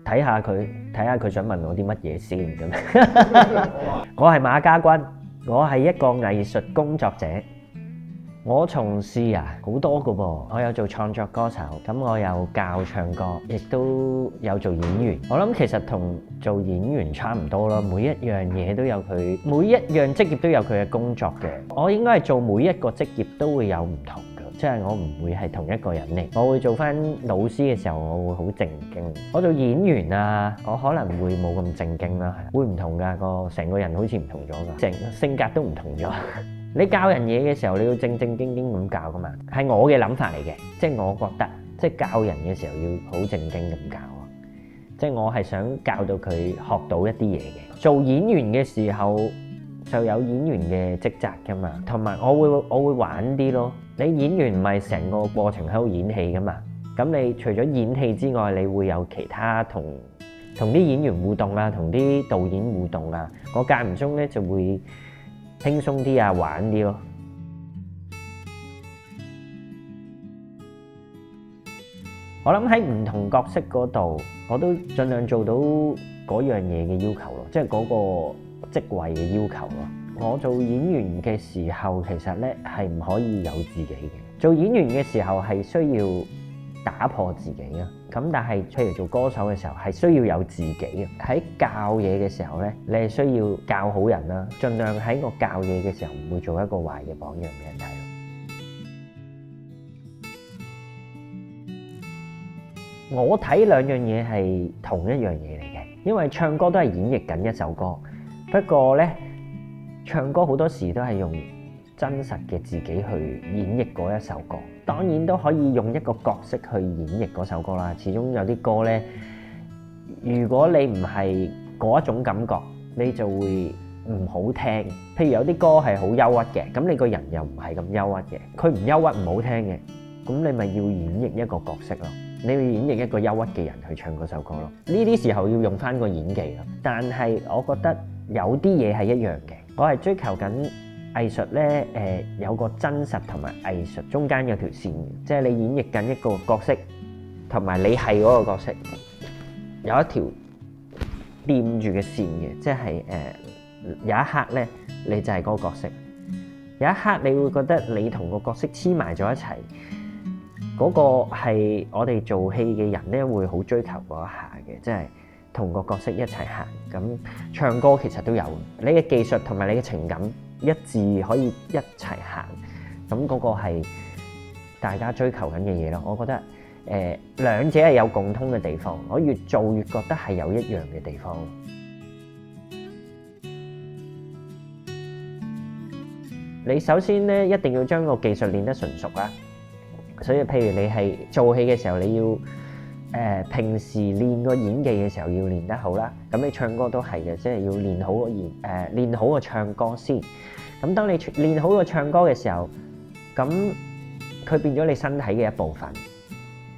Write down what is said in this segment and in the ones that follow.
睇下佢想問我啲乜嘢先咁。我係馬家軍，我係一個藝術工作者。我從事好多個噃，我有做創作歌手，咁我有教唱歌，亦都有做演員。我諗其實同做演員差唔多咯，每一樣嘢都有佢，每一樣職業都有佢嘅工作嘅。我應該係做每一個職業都會有唔同嘅，即係我唔會係同一個人嚟。我會做翻老師嘅時候，我會好正經。我做演員我可能會冇咁正經啦，會唔同㗎，成個人好似唔同咗㗎，成個性格都唔同咗。你教人嘢嘅時候，你要正正經經咁教噶嘛，係我嘅諗法嚟嘅，即係我覺得，即係教人嘅時候要好正經咁教，即係我係想教到佢學到一啲嘢嘅。做演員嘅時候就有演員嘅職責噶嘛，同埋我會玩啲咯。你演員唔係成個過程喺度演戲噶嘛，咁你除咗演戲之外，你會有其他同啲演員互動啊，同啲導演互動啊，我間唔中咧就會輕鬆啲玩啲咯。我諗喺唔同角色嗰度，我都盡量做到嗰樣嘢嘅要求咯，即係嗰個職位嘅要求咯。我做演員嘅時候，其實咧係唔可以有自己嘅。做演員嘅時候係需要打破自己啊。咁但係譬如做歌手嘅時候係需要有自己嘅。喺教嘢嘅時候咧，你係需要教好人啦，盡量喺我教嘢嘅時候唔會做一個壞嘅榜樣俾人睇。我睇兩樣嘢係同一樣嘢嚟嘅，因為唱歌都係演繹緊一首歌，不過咧唱歌好多時都係用真實嘅自己去演繹嗰一首歌，當然都可以用一個角色去演繹嗰首歌啦。始終有啲歌呢，如果你唔係嗰一種感覺，你就會唔好聽。譬如有啲歌係好憂鬱嘅，咁你個人又唔係咁憂鬱嘅，佢唔憂鬱唔好聽嘅，咁你咪要演繹一個角色咯。你要演繹一個憂鬱嘅人去唱嗰首歌咯。呢啲時候要用翻個演技咯。但係我覺得有啲嘢係一樣嘅，我係追求緊藝術咧，有個真實同埋藝術中間有條線嘅，即係你演繹緊一個角色，同埋你係嗰個角色有一條掂住嘅線嘅，即係有一刻咧你就係嗰個角色，有一刻你會覺得你同個角色黐埋咗一齊，嗰個係我哋做戲嘅人咧會好追求嗰一下嘅，即係同個角色一齊行。咁唱歌其實都有，你嘅技術同埋你嘅情感一致可以一齊行，咁嗰個係大家追求緊嘅嘢咯。我覺得兩者係有共通嘅地方，我越做越覺得係有一樣嘅地方。你首先咧一定要將個技術練得純熟啦，所以譬如你係做戲嘅時候，你要平時練個演技嘅時候要練得好啦，咁你唱歌都係嘅，即係要練好個唱歌先。咁當你練好個唱歌嘅時候，咁佢變咗你身體嘅一部分，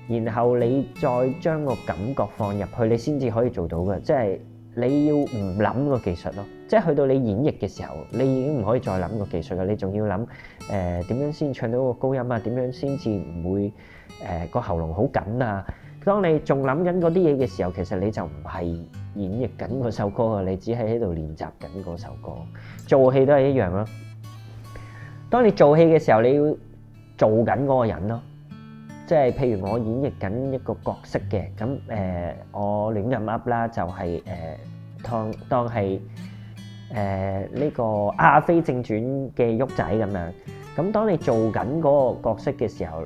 然後你再將個感覺放入去，你先至可以做到嘅。即係你要唔諗個技術咯，即係去到你演繹嘅時候，你已經唔可以再諗個技術嘅，你仲要諗點樣先唱到個高音啊？點樣先至唔會個喉嚨好緊啊？當你仲諗緊嗰啲嘢嘅時候，其實你就唔係演繹緊嗰首歌啊，你只係喺度練習緊嗰首歌。做戲都係一樣咯。當你做戲嘅時候，你要做緊嗰個人咯。即係譬如我演繹緊一個角色嘅，咁我亂咁噏啦，就係當係呢個《阿飛正傳》嘅旭仔咁樣。咁當你做緊嗰個角色嘅時候，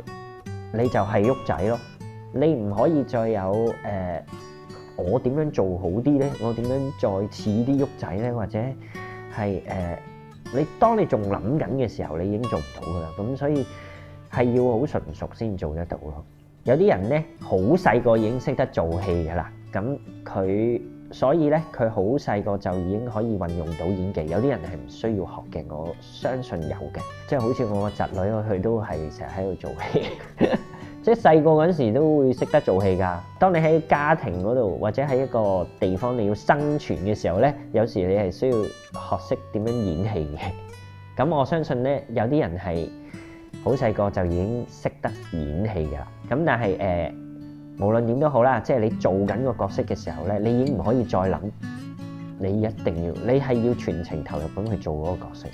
你就係旭仔咯。你唔可以再有我點樣做好啲咧？我點樣再似啲旭仔咧？或者係當你仲諗緊嘅時候，你已經做唔到噶啦。咁所以係要好純熟先做得到咯。有啲人咧好細個已經識得做戲噶啦，咁所以咧佢好細個就已經可以運用到演技。有啲人係唔需要學嘅，我相信有嘅。即係好似我個侄女，佢都係成日喺度做戲。即係細個嗰陣時都會識得做戲㗎。當你喺家庭嗰度或者喺一個地方你要生存嘅時候咧，有時你係需要學識點樣演戲嘅。咁我相信咧，有啲人係好細個就已經識得演戲㗎啦。咁但係無論點都好啦，即係你做緊個角色嘅時候咧，你已經唔可以再諗，你一定要，你係要全程投入咁去做嗰個角色。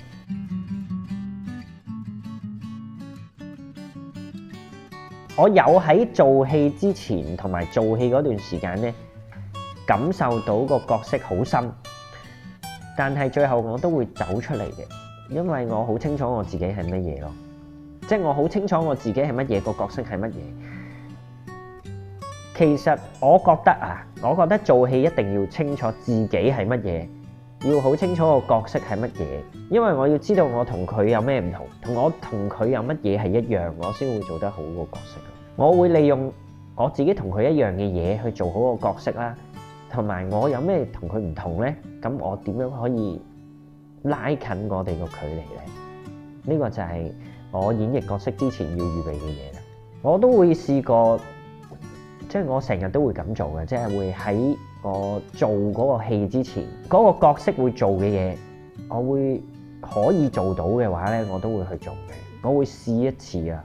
我有喺做戲之前同埋做戲嗰段時間咧，感受到個角色好深，但係最後我都會走出嚟嘅，因為我好清楚我自己係乜嘢咯，即係我好清楚我自己係乜嘢，個角色係乜嘢。其實我覺得做戲一定要清楚自己係乜嘢，要好清楚個角色係乜嘢，因為我要知道我同佢有咩唔同，我同佢有乜嘢係一樣，我先會做得好個角色。我會利用我自己同佢一樣嘅嘢去做好個角色啦，同埋我有咩同佢唔同呢？咁我點樣可以拉近我哋個距離呢？呢個就係我演繹角色之前要預備嘅嘢啦。我都會試過。即係我成日都會咁做嘅，即係會喺我做嗰個戲之前，嗰個角色會做嘅嘢，我會可以做到嘅話咧，我都會去做嘅。我會試一次啊，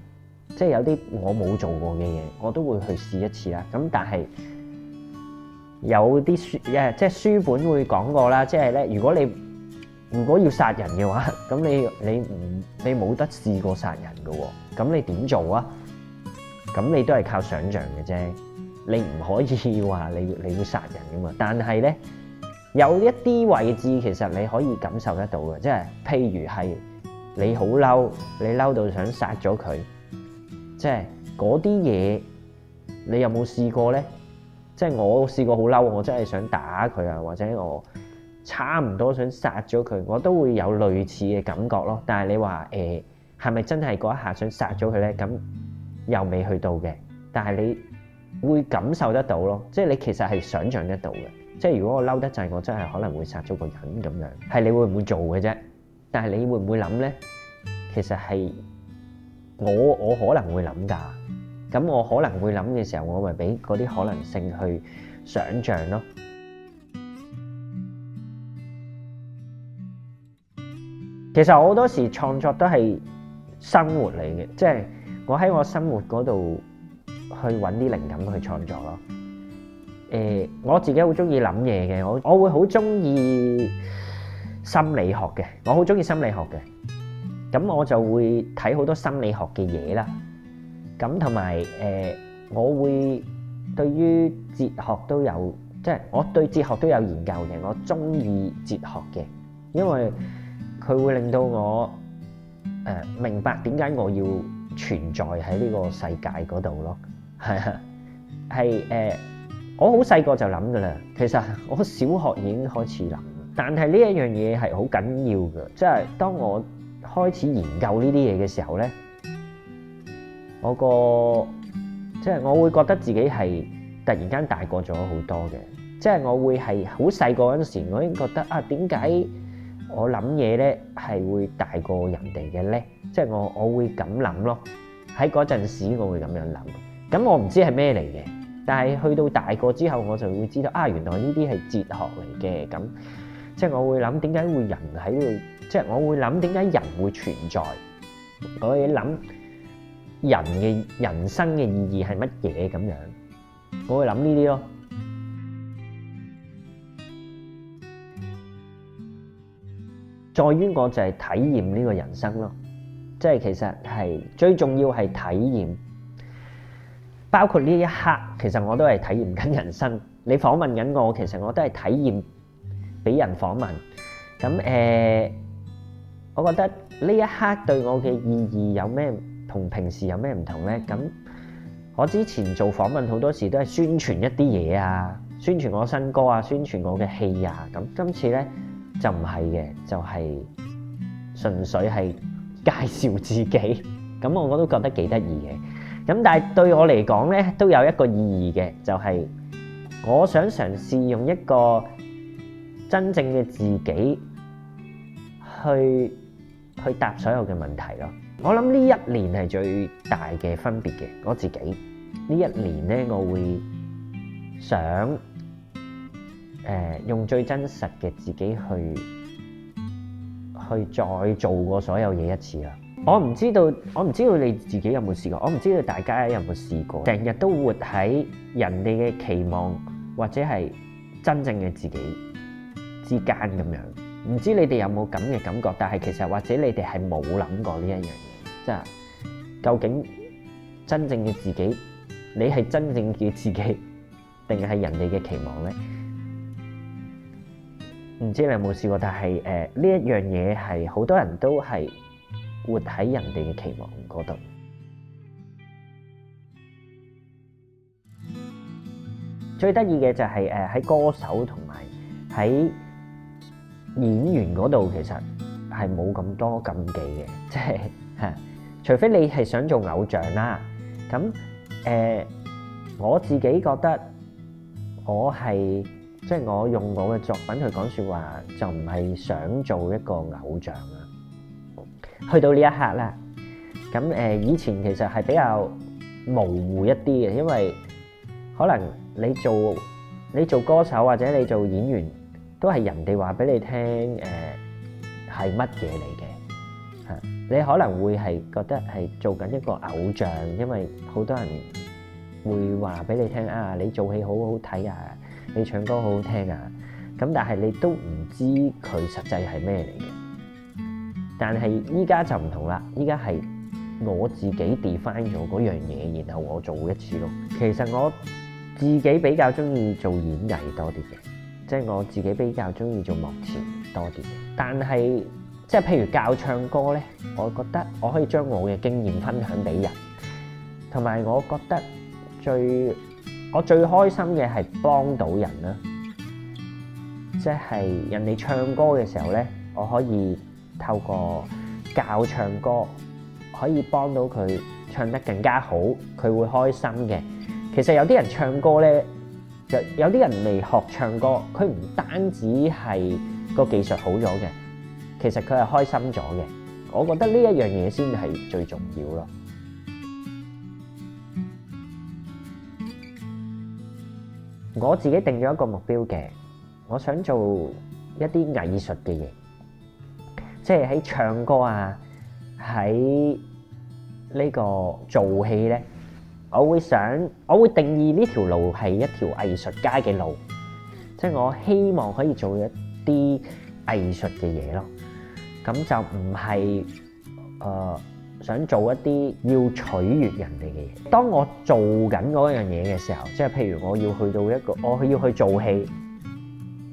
即係有啲我冇做過嘅嘢，我都會去試一次啦。咁但係有啲書即係書本會講過啦，即係咧，如果要殺人嘅話，咁你冇得試過殺人嘅喎，咁你點做啊？咁你都係靠想像嘅啫。你唔可以話你會殺人噶嘛？但係咧，有一啲位置其實你可以感受得到嘅，即係譬如係你好嬲，你嬲到想殺咗佢，即係嗰啲嘢，你有冇試過咧？即係我試過好嬲，我真係想打佢啊，或者我差唔多想殺咗佢，我都會有類似嘅感覺咯。但係你話係咪真係嗰一下想殺咗佢咧？咁又未去到嘅，但係你會感受得到咯，即係你其實係想像得到嘅。即係如果我嬲得滯，我真係可能會殺咗個人咁樣，係你會唔會做嘅啫？但係你會唔會諗咧？其實係我可能會諗㗎。咁我可能會諗嘅時候，我咪俾嗰啲可能性去想像咯。其實我好多時創作都係生活嚟嘅，即係我喺我生活嗰度去揾啲靈感去創作咯。我自己好中意諗嘢嘅，我會好中意心理學嘅，我好中意心理學嘅。咁我就會睇好多心理學嘅嘢啦。咁同埋我會對於哲學都有，即係我對哲學都有研究嘅。我中意哲學嘅，因為佢會令到我明白點解我要存在喺呢個世界嗰度咯。係我好細個就諗噶啦。其實我小學已經開始諗，但係呢一樣嘢係好緊要嘅，即係當我開始研究呢啲嘢嘅時候咧，即係我會覺得自己係突然間大個咗好多嘅。即係我會係好細個嗰陣時，我已經覺得點解我諗嘢咧係會大過人哋嘅咧？即係我會咁諗咯。喺嗰陣時我會咁樣諗。咁我唔知係咩嚟嘅，但係去到大個之後，我就會知道原來呢啲係哲學嚟嘅。咁即係我會諗點解會人喺度，即係我會諗點解人會存在。我會諗人嘅人生嘅意義係乜嘢咁樣，我會諗呢啲咯。在於我就係體驗呢個人生咯，即係其實係最重要係體驗。包括呢一刻，其實我都係體驗緊人生。你訪問緊我，其實我都係體驗俾人訪問。咁我覺得呢一刻對我嘅意義有咩同平時有咩唔同呢？咁我之前做訪問好多時都係宣傳一啲嘢啊，宣傳我新歌啊，宣傳我嘅戲啊。咁今次呢就唔係嘅，就係純粹係介紹自己。咁我都覺得幾得意嘅。咁但係對我嚟講咧，都有一個意義嘅，就係我想嘗試用一個真正嘅自己去答所有嘅問題咯。我諗呢一年係最大嘅分別嘅，我自己呢一年咧，我會想用最真實嘅自己去再做過所有嘢一次啦。我唔知道你自己有冇試過，我唔知道大家有冇試過，成日都活喺人哋嘅期望或者係真正嘅自己之間咁樣。唔知你哋有冇咁嘅感覺？但係其實或者你哋係冇諗過呢一樣嘢，即係究竟真正嘅自己，你係真正嘅自己，定係人哋嘅期望呢？唔知你有冇試過？但係呢一樣嘢係好多人都係活喺人哋嘅期望嗰度。最得意嘅就係喺歌手同埋喺演員嗰度，其實係冇咁多禁忌嘅，即係除非你係想做偶像啦。咁我自己覺得我係即係我用我嘅作品去講説話，就唔係想做一個偶像啦。去到呢一刻啦，咁以前其實係比較模糊一啲嘅，因為可能你做歌手或者你做演員，都係人哋話俾你聽係乜嘢嚟嘅。你可能會係覺得係做緊一個偶像，因為好多人會話俾你聽啊，你做戲好好睇啊，你唱歌好好聽啊。咁但係你都唔知佢實際係咩嚟嘅。但係依家就唔同啦，依家係我自己 define 咗嗰樣嘢，然後我做一次咯。其實我自己比較中意做演藝多啲嘅，即係我自己比較中意做幕前多啲嘅。但係即係譬如教唱歌呢，我覺得我可以將我嘅經驗分享俾人，同埋我覺得我最開心嘅係幫到人啦。即係人哋唱歌嘅時候呢，我可以透過教唱歌，可以幫到佢唱得更加好，佢會開心嘅。其實有啲人唱歌呢，有啲人未學唱歌，佢唔單止係個技術好咗嘅，其實佢係開心咗嘅。我覺得呢一樣嘢先係最重要咯。我自己定咗一個目標嘅，我想做一啲藝術嘅嘢。即係喺唱歌啊，喺呢個做戲呢，我會定義呢條路係一條藝術家嘅路，即係我希望可以做一啲藝術嘅嘢咯。咁就唔係想做一啲要取悅人哋嘅嘢。當我做緊嗰樣嘢嘅時候，即係譬如我要去到我要去做戲，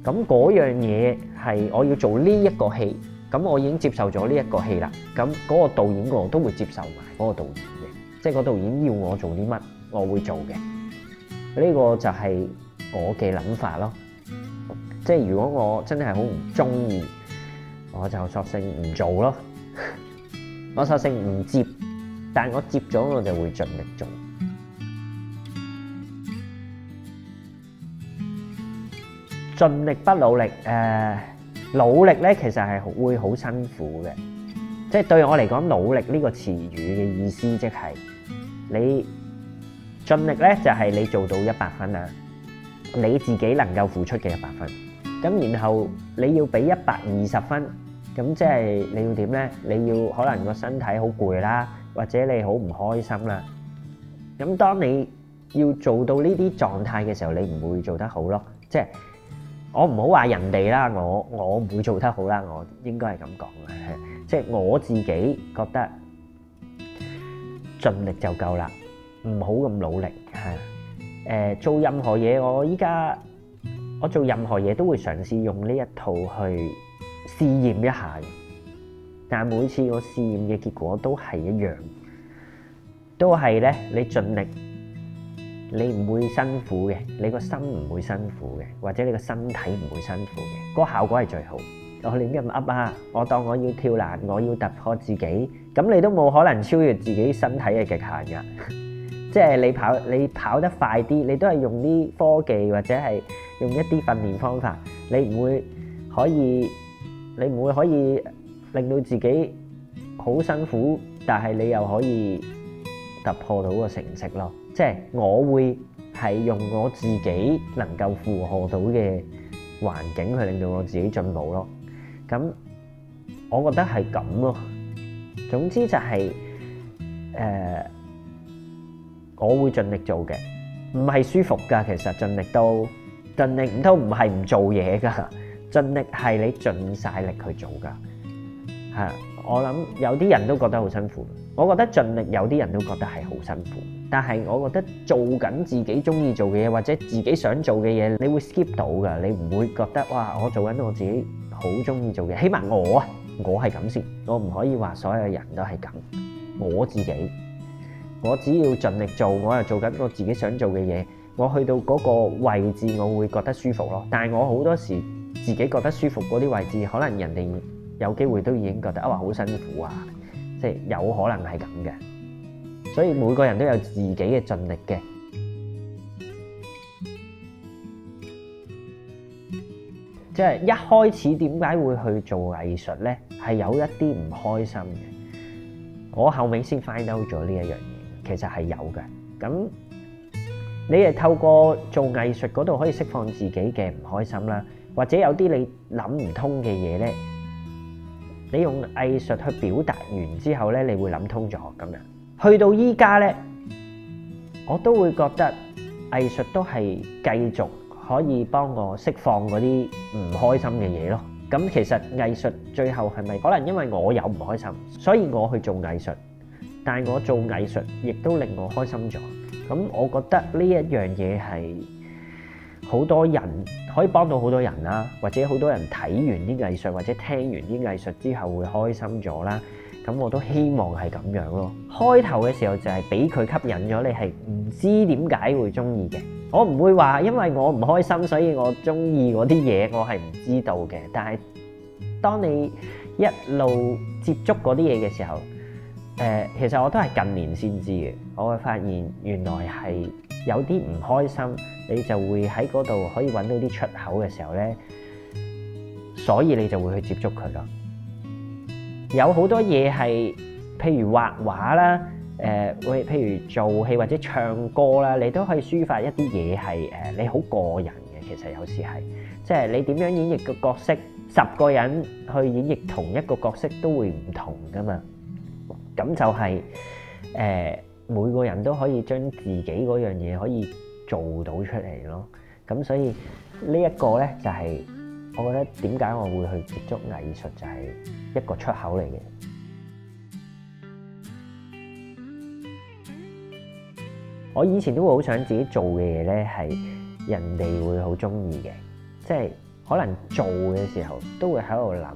咁嗰樣嘢係我要做呢一個戲。咁我已經接受咗呢一個戲啦，咁嗰個導演我都會接受埋嗰個導演嘅，即係個導演要我做啲乜，我會做嘅。呢個就係我嘅諗法咯。即係如果我真係好唔中意，我就索性唔做咯。我索性唔接，但我接咗我就會盡力做。盡力不努力，努力咧，其實係會好辛苦嘅，即係對我嚟講，努力呢個詞語嘅意思，即係你盡力咧，就係你做到100分啦，你自己能夠付出嘅100分，咁然後你要俾120分，咁即係你要點咧？你要可能個身體好攰啦，或者你好唔開心啦，咁當你要做到呢啲狀態嘅時候，你唔會做得好咯，即係。我唔好話人哋啦，我唔會做得好啦，我應該係咁講嘅，即係我自己覺得盡力就夠啦，唔好咁努力嚇。做任何嘢，我做任何嘢都會嘗試用呢一套去試驗一下嘅，但係每次我試驗嘅結果都係一樣，都係咧你盡力。你唔會辛苦嘅，你個心唔會辛苦嘅，或者你個身體唔會辛苦嘅，個效果係最好。我亂咁噏啊！我當我要跳欄，我要突破自己，咁你都冇可能超越自己身體嘅極限㗎。即係你跑得快啲，你都係用啲科技或者係用一啲訓練方法，你唔會可以令到自己好辛苦，但係你又可以突破到個成績咯。即係我會係用我自己能夠負荷到嘅環境去令到我自己進步咯。咁我覺得係咁咯。總之就係我會盡力做嘅，唔係舒服㗎。其實盡力唔通唔係唔做嘢㗎，盡力係你盡晒力去做㗎。係，我諗有啲人都覺得好辛苦，我覺得盡力有啲人都覺得係好辛苦，但係我覺得做緊自己中意做嘅嘢或者自己想做嘅嘢，你會 skip 到㗎，你唔會覺得哇我做緊我自己好中意做嘅，起碼我係咁先，我唔可以話所有人都係咁，我自己。我只要盡力做，我又做緊我自己想做嘅嘢，我去到嗰個位置，我會覺得舒服咯。但係我好多時自己覺得舒服嗰啲位置，可能人哋有機會都已經覺得好辛苦啊，即係有可能係咁嘅。所以每個人都有自己嘅盡力嘅。即係一開始點解會去做藝術呢？係有一啲唔開心嘅。我後尾先 find out 咗呢一樣嘢。其實係有嘅，咁你係透過做藝術嗰度可以釋放自己嘅唔開心啦，或者有啲你諗唔通嘅嘢咧，你用藝術去表達完之後咧，你會諗通咗咁樣。去到依家咧，我都會覺得藝術都係繼續可以幫我釋放嗰啲唔開心嘅嘢咯。咁其實藝術最後係咪可能因為我有唔開心，所以我去做藝術？但係我做藝術亦都令我開心咗，咁我覺得呢一樣嘢係好多人可以幫到好多人啦，或者好多人睇完啲藝術或者聽完啲藝術之後會開心咗啦，咁我都希望係咁樣咯。開頭嘅時候就係俾佢吸引咗，你係唔知點解會中意嘅。我唔會話因為我唔開心所以我中意嗰啲嘢，我係唔知道嘅。但係當你一路接觸嗰啲嘢嘅時候，其實我都係近年先知嘅，我會發現原來係有啲唔開心，你就會喺嗰度可以揾到啲出口嘅時候呢，所以你就會去接觸佢咯。有好多嘢係，譬如畫畫啦，譬如做戲或者唱歌啦，你都可以抒發一啲嘢係你好個人嘅。其實有時係，即係你點樣演繹個角色，10個人去演繹同一個角色都會唔同噶嘛。咁就係每個人都可以將自己嗰樣嘢可以做到出嚟咯。咁所以呢一個呢，就係我覺得點解我會去接觸藝術，就係一個出口嚟嘅。我以前都會好想自己做嘅嘢呢，係人哋會好中意嘅，即係可能做嘅時候都會喺度諗，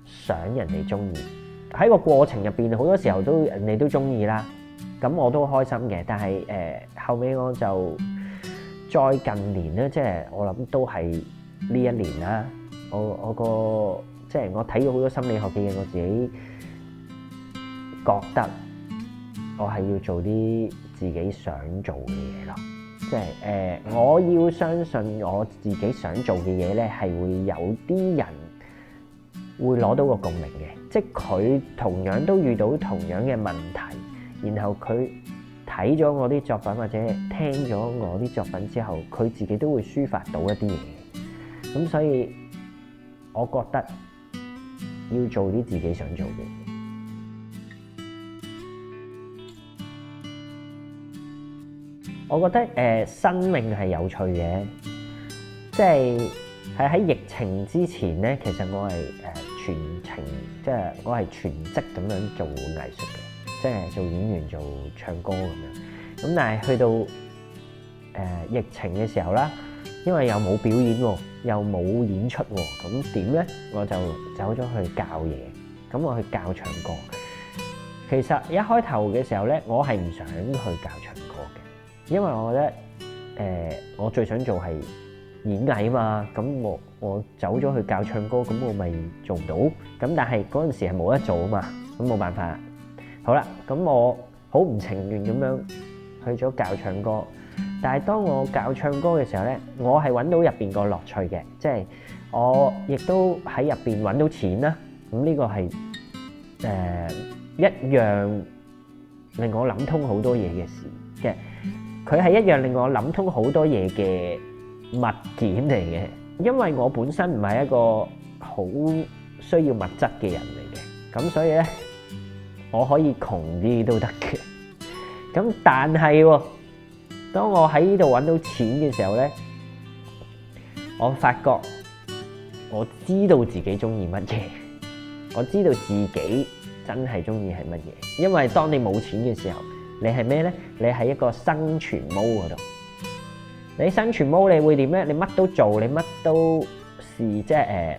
想人哋中意。喺個過程入邊，好多時候都人哋都中意啦，咁我都開心嘅。但係後尾我就再近年咧，即係我諗都係呢一年啦。即係我睇咗好多心理學嘅嘢，我自己覺得我係要做啲自己想做嘅嘢咯。即係我要相信我自己想做嘅嘢咧，係會有啲人會攞到個共鳴嘅，即係佢同樣都遇到同樣嘅問題，然後佢睇咗我啲作品或者聽咗我啲作品之後，佢自己都會抒發到一啲嘢。咁所以我覺得要做啲自己想做嘅嘢。我覺得生命係有趣嘅，即係喺疫情之前咧，其實我係全程，即係我係全職咁樣做藝術嘅，即係做演員、做唱歌咁樣。咁但係去到疫情嘅時候啦，因為又冇表演喎，又冇演出喎，咁點咧？我就走咗去教嘢，咁我去教唱歌。其實一開頭嘅時候咧，我係唔想去教唱歌嘅，因為我覺得我最想做係演藝啊嘛，咁我走咗去教唱歌，咁我咪做唔到。咁但係嗰陣時係冇得做啊嘛，咁冇辦法。好啦，咁我好唔情願咁樣去咗教唱歌。但係當我教唱歌嘅時候咧，我係揾到入邊個樂趣嘅，即係我亦都喺入邊揾到錢啦。咁呢個係一樣令我諗通好多嘢嘅事嘅。佢係一樣令我諗通好多嘢嘅物件嚟嘅，因為我本身唔係一個好需要物質嘅人嚟嘅，咁所以咧，我可以窮啲都得嘅。咁但係喎，當我喺呢度揾到錢嘅時候咧，我發覺我知道自己中意乜嘢，我知道自己真係中意係乜嘢。因為當你冇錢嘅時候，你係咩咧？你喺一個生存毛嗰度。你生存毛你會點咧？你乜都做，你乜都試，即係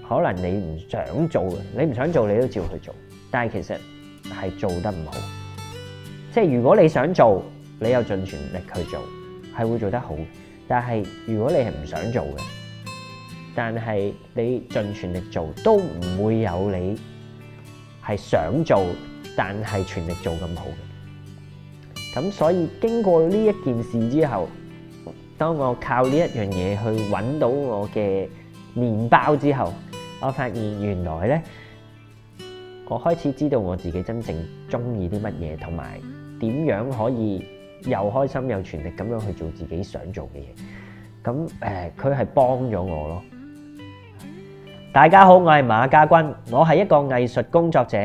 可能你唔想做嘅，你唔想做你都照去做，但係其實係做得唔好。即係如果你想做，你有盡全力去做，係會做得好。但係如果你係唔想做嘅，但係你盡全力做，都唔會有你係想做但係全力做咁好嘅。咁所以經過呢一件事之後，當我靠呢一樣嘢去揾到我嘅麵包之後，我發現原來咧，我開始知道我自己真正中意啲乜嘢，同埋點樣可以又開心又全力咁樣去做自己想做嘅嘢。咁佢係幫咗我咯。大家好，我係馬家軍，我係一個藝術工作者，